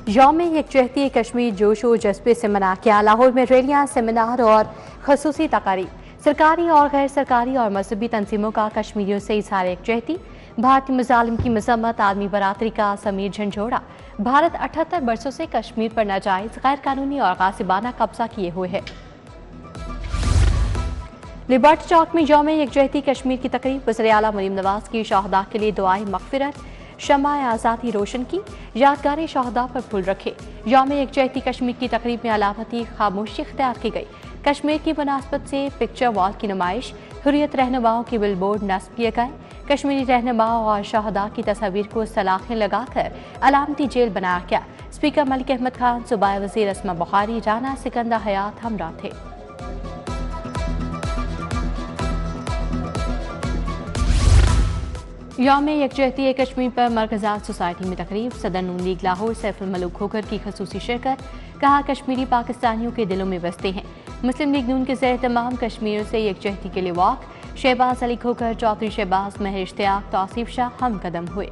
यौम यकजहती कश्मीर जोश व जज्बे से मना किया। लाहौर में रैलियां, सेमिनार और खसूसी तकारीर। सरकारी और गैर सरकारी और मजहबी तंजीमों का कश्मीरियों से इजहार यकजहती। भारतीय मुजालिम की मजम्मत, आदमी बरादरी का समीर झंझोड़ा। भारत 78 बरसों से कश्मीर पर नाजायज, गैर कानूनी और गासिबाना कब्जा किए हुए है। लिबर्टी चौक में यौम यकजहती कश्मीर की तकरीब। वज़ीर-ए-आला मरीम नवाज की शहदा के लिए दुआए मग़फ़िरत, शम्मा-ए आज़ादी रोशन की, यादगार शहदा पर फूल रखे। यौम यकजहती कश्मीर की तकरीब में अलामती खामोशी इख्तियार की गई। कश्मीर की मुनासबत से पिक्चर वॉल की नुमाइश, हुर्रियत रहनुमाओं के बिलबोर्ड नस्ब किए गए। कश्मीरी रहनुमाओं और शहदा की तस्वीर को सलाखें लगाकर अलामती जेल बनाया गया। स्पीकर मलिक अहमद खान, सूबाई वज़ीर अस्मा बुखारी, राना सिकंदर हयात हमरा थे। यौम यकजहती कश्मीर पर मरकज़ात सोसाइटी में तकरीब। सदर नून लीग लाहौर सैफुल मलूक खोखर की खसूसी शिरकत। कहा, कश्मीरी पाकिस्तानियों के दिलों में बसते हैं। मुस्लिम लीग नून के ज़ेर तमाम कश्मीरियों से यकजहती के लिए वॉक। शहबाज अली खोखर, चौधरी शहबाज, महर इश्तियाक, तौसीफ शाह हम कदम हुए।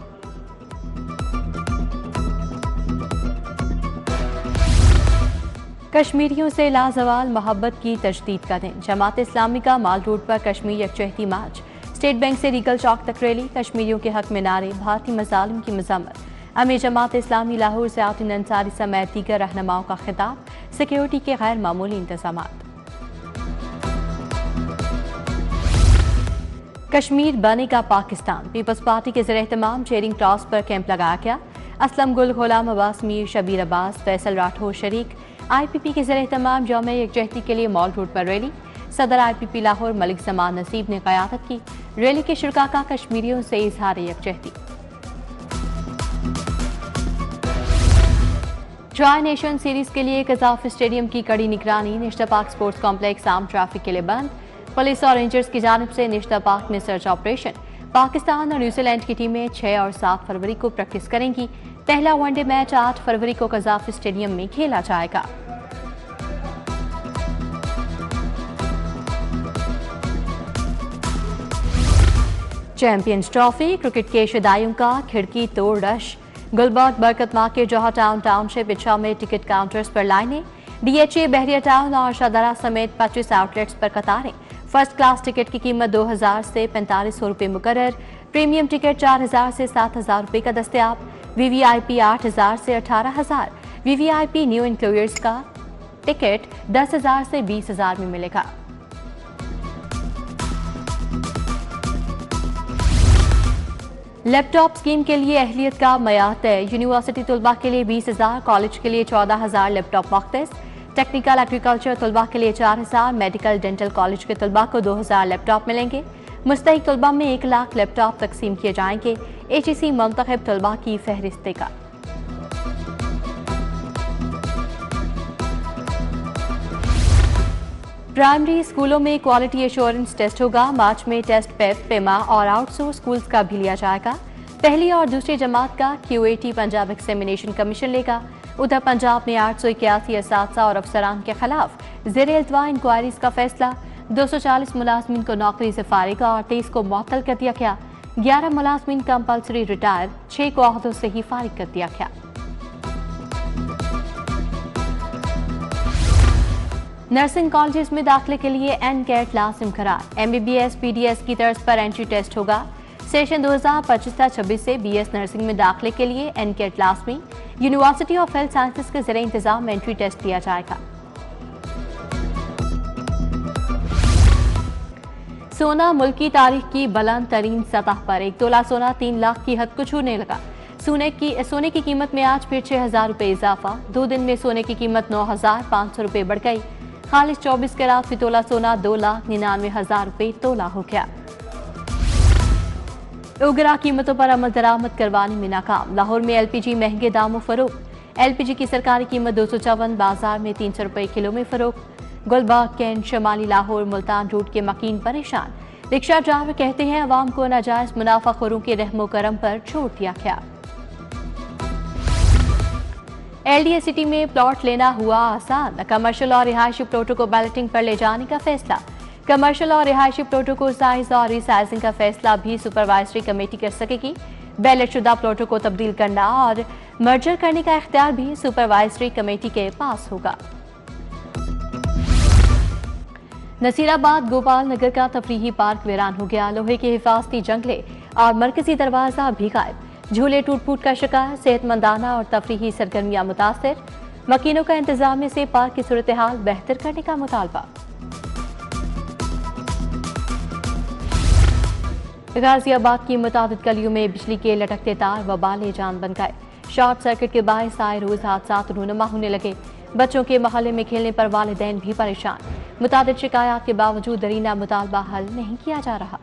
कश्मीरियों से लाजवाल मोहब्बत की तजदीद का दिन। जमात इस्लामी का माल रोड पर कश्मीर यकजहती मार्च। स्टेट बैंक से रीगल चौक तक रैली। कश्मीरियों के हक में नारे, भारतीय मज़ालिम की मज़म्मत। अमीर जमात इस्लामी लाहौर ज़ियाउद्दीन अंसारी समेत दीगर रहनुमाओं का खिताब। सिक्योरिटी के गैर मामूली इंतजाम। कश्मीर बनेगा पाकिस्तान। पीपल्स पार्टी के ज़ेर-ए-एहतमाम चेयरिंग क्रॉस पर कैंप लगाया गया। असलम गुल, गुलाम अब्बास मीर, शबीर अब्बास, फैसल राठौर शरीक। IPP के ज़ेर-ए-एहतमाम यौम यकजहती के लिए मॉल रोड पर रैली। सदर IPP लाहौर मलिक जमान नसीब ने क़यादत की। रैली के शुरका का कश्मीरियों से इजहार यकजहती। ट्राई नेशन सीरीज के लिए कज़ाफ स्टेडियम की कड़ी निगरानी। निश्ता पार्क स्पोर्ट्स कॉम्प्लेक्स आम ट्रैफिक के लिए बंद। पुलिस और रेंजर्स की जानिब से निश्ता पार्क में सर्च ऑपरेशन। पाकिस्तान और न्यूजीलैंड की टीमें 6 और 7 फरवरी को प्रैक्टिस करेंगी। पहला वनडे मैच 8 फरवरी को कज़ाफ स्टेडियम में खेला जाएगा। चैंपियंस ट्रॉफी क्रिकेट के शदाइयों का खिड़की तोड़ रश। गुलबर्ग, बरकत मार्केट, जौहर टाउन टाउनशिप, इच्छा में टिकट काउंटर्स पर लाइनें। DHA, बहरिया टाउन और शाहदरा समेत 25 आउटलेट्स पर कतारें। फर्स्ट क्लास टिकट की कीमत 2000 से 4500 रुपये मुकर्रर। प्रीमियम टिकट 4000 से 7000 रुपये का दस्तयाब। VVIP 8000 से 18000। VVIP न्यू इंक्लूयर्स का टिकट 10000 से 20000 में मिलेगा। लैपटॉप स्कीम के लिए अहलियत का मयार तय। यूनिवर्सिटी तलबा के लिए 20,000, कॉलेज के लिए 14,000 लैपटॉप मख्तस। टेक्निकल एग्रीकल्चर तलबा के लिए 4000, मेडिकल डेंटल कॉलेज के तलबा को 2000 लैपटॉप मिलेंगे। मुस्तहिक तलबा में 1 लाख लैपटॉप तकसीम किए जाएंगे। HEC मुंतखब तलबा की फहरिस्त देगा। प्राइमरी स्कूलों में क्वालिटी एश्योरेंस टेस्ट होगा। मार्च में टेस्ट पेप, पेमा और आउटसोर्स स्कूल्स का भी लिया जाएगा। पहली और दूसरी जमात का QAT पंजाब एग्जामिनेशन कमीशन लेगा। उधर पंजाब में 881 असातिज़ा और अफसरान के खिलाफ ज़ेर-ए-इल्तवा इंक्वायरीज का फैसला। 240 मुलाजमीन को नौकरी से फारिग और 23 को मुअत्तल कर दिया गया। 11 मुलाजमीन कंपल्सरी रिटायर, 6 को ओहदों से ही फारिग कर दिया गया। नर्सिंग कॉलेजेस में दाखिले के लिए NCAT लाजिम करार। MBBS PDS की तर्ज पर एंट्री टेस्ट होगा। सेशन 2025-26 से BS नर्सिंग में दाखिले के लिए NCAT लाजमी। यूनिवर्सिटी ऑफ हेल्थ साइंसेज के ज़रिए इंतजाम एंट्री टेस्ट दिया जाएगा। सोना मुल्क की तारीख की बुलंद तरीन सतह पर। 1 तोला सोना 3 लाख की हद को छूने लगा। सोने की कीमत में आज फिर 6000 रुपये इजाफा। 2 दिन में सोने की कीमत 9500 रुपये बढ़ गई। खालिश 24 कैरात फी तोला सोना 2,99,000 रुपये तोला हो गया। उगरा कीमतों पर अमल दरामद करवाने में नाकाम। लाहौर में LPG महंगे दामों फरोख्त। LPG की सरकारी कीमत 254, बाजार में 300 रुपये किलो में फरोख्त। गुलबर्ग, कैंट, शमाली लाहौर, मुल्तान रूट के मकीन परेशान। रिक्शा ड्राइवर कहते हैं अवाम को नाजायज मुनाफाखोरों के रहमो करम पर छोड़ दिया गया। LDA सिटी में प्लॉट लेना हुआ आसान। कमर्शियल और रिहायशी प्लॉटों को बैलेटिंग पर ले जाने का फैसला। कमर्शियल और रिहायशी प्लॉटों को साइज और रिसाइजिंग का फैसला भी सुपरवाइजरी कमेटी कर सकेगी। बैलेट शुदा प्लॉटों को तब्दील करना और मर्जर करने का इख्तियार भी सुपरवाइजरी कमेटी के पास होगा। नसीराबाद गोपाल नगर का तफरीही पार्क वीरान हो गया। लोहे के हिफाजती जंगले और मरकजी दरवाजा भी गायब। झूले टूट फूट का शिकार, सेहतमंदाना और तफरीही सरगर्मियां मुतासर। मकीनों का इंतजामिया से पार्क की सूरत हाल बेहतर करने का मुतालबा। गाजियाबाद की मुतादिद गलियों में बिजली के लटकते तार वबाल जान बन गए। शॉर्ट सर्किट के बायस आए रोज हादसा रूनुमा होने लगे। बच्चों के मोहल्ले में खेलने पर वालिदैन भी परेशान। मुतादिद शिकायत के बावजूद दरीना मुतालबा हल नहीं किया जा रहा।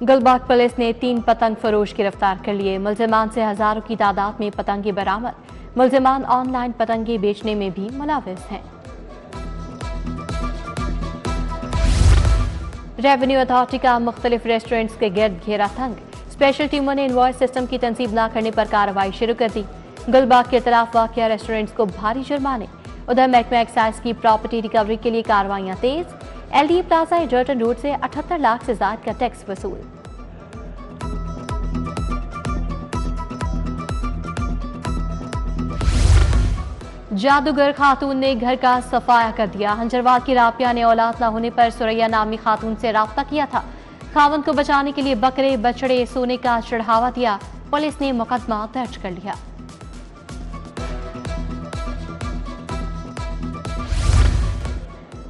गुलबाग पुलिस ने 3 पतंग फरोश गिरफ्तार कर लिए। मुलजिमान से हजारों की तादाद में पतंगे बरामद। मुलजिमान ऑनलाइन पतंगे बेचने में भी मुलविस हैं। रेवेन्यू अथॉरिटी का मुख्तलिफ रेस्टोरेंट्स के गिर्द घेरा तंग। स्पेशल टीमों ने इनवॉइस सिस्टम की तनसीब न करने पर कार्रवाई शुरू कर दी। गुलबाग के खिलाफ वाक़िया रेस्टोरेंट्स को भारी जुर्माने। उधर महकमा एक्साइज की प्रॉपर्टी रिकवरी के लिए कार्रवाइयां तेज। LD प्लाजा एडर्टन रोड से 78 लाख से ज्यादा का टैक्स वसूल। जादूगर खातून ने घर का सफाया कर दिया। हंजरवाद की राबिया ने औलाद न होने पर सुरैया नामी खातून से राब्ता किया था। खावंद को बचाने के लिए बकरे बछड़े सोने का चढ़ावा दिया। पुलिस ने मुकदमा दर्ज कर लिया।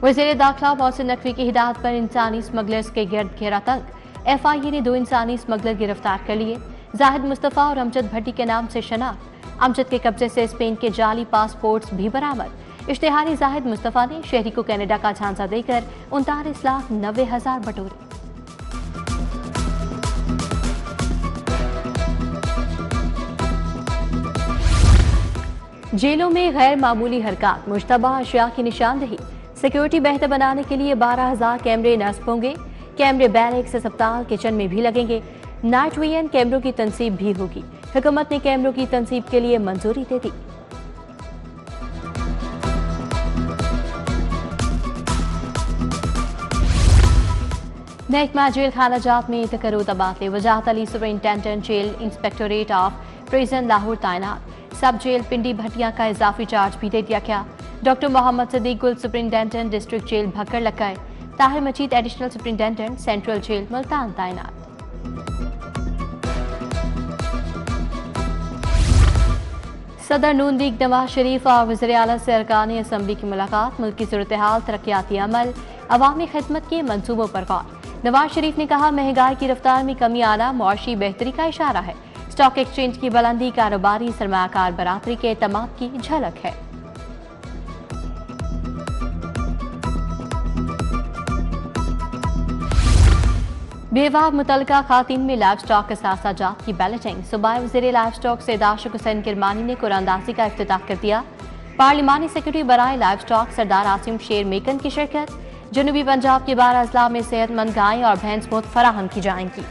वज़ीर दाखिला मोहसिन नकवी की हिदायत पर इंसानी स्मगलर्स के गिर्द घेरा तंग। FIA ने 2 इंसानी स्मगलर गिरफ्तार कर लिए। जाहिद मुस्तफ़ा और अमजद भट्टी के नाम से शनाख्त। अमजद के कब्जे से स्पेन के जाली पासपोर्ट्स भी बरामद। इश्तिहारी जाहिद मुस्तफ़ा ने शहरी को कनाडा का झांसा देकर 39,90,000 बटोरे। जेलों में गैर मामूली हरकत, मुश्तबा अशिया की निशानदेही। सिक्योरिटी बेहतर बनाने के लिए 12,000 कैमरे नस्ब होंगे। कैमरे बैरक्स, अस्पताल, किचन में भी लगेंगे। नाइट विजन कैमरों की तनसीब भी होगी। हुकूमत ने कैमरों की तनसीब के लिए मंजूरी दे दी। महकमा जेल खाना जात में तकर्रो तबादले। Wajahat Ali superintendent jail inspectorate of prison Lahore तैनात। सब जेल पिंडी भटिया का इजाफी चार्ज भी दे दिया गया। डॉक्टर मोहम्मद सदीक गुल सुपरिंटेंडेंट डिस्ट्रिक्ट जेल भक्कर लगाए। Tahir Majeed additional superintendent central jail Multan तैनात। सदर नून लीग नवाज शरीफ और वज़ीर आला से अरकान असम्बली की मुलाकात। मुल्क की सूरत हाल, तरक्याती अमल, अवामी खिदमत के मंसूबों पर गौर। नवाज शरीफ ने कहा, महंगाई की रफ्तार में कमी आना मुआशी बेहतरी का इशारा है। स्टॉक एक्सचेंज की बुलंदी कारोबारी सरमायाकार बरादरी के एतमाद की झलक है। बेवा मुतलका खातिन में लाइव स्टॉक असासा जात की बैलेटिंग। सूबाई वज़ीर लाइव स्टॉक सैयद आशिक हुसैन किरमानी ने कुरानदाजी का इफ्तिताह कर दिया। पार्लिमानी सेक्रेटरी बराए लाइव स्टॉक सरदार आसिम शेर मेकन की शिरकत। जनूबी पंजाब के 12 अजला में सेहतमंद गायें और भैंस मुफ्त फराहम की जाएंगी।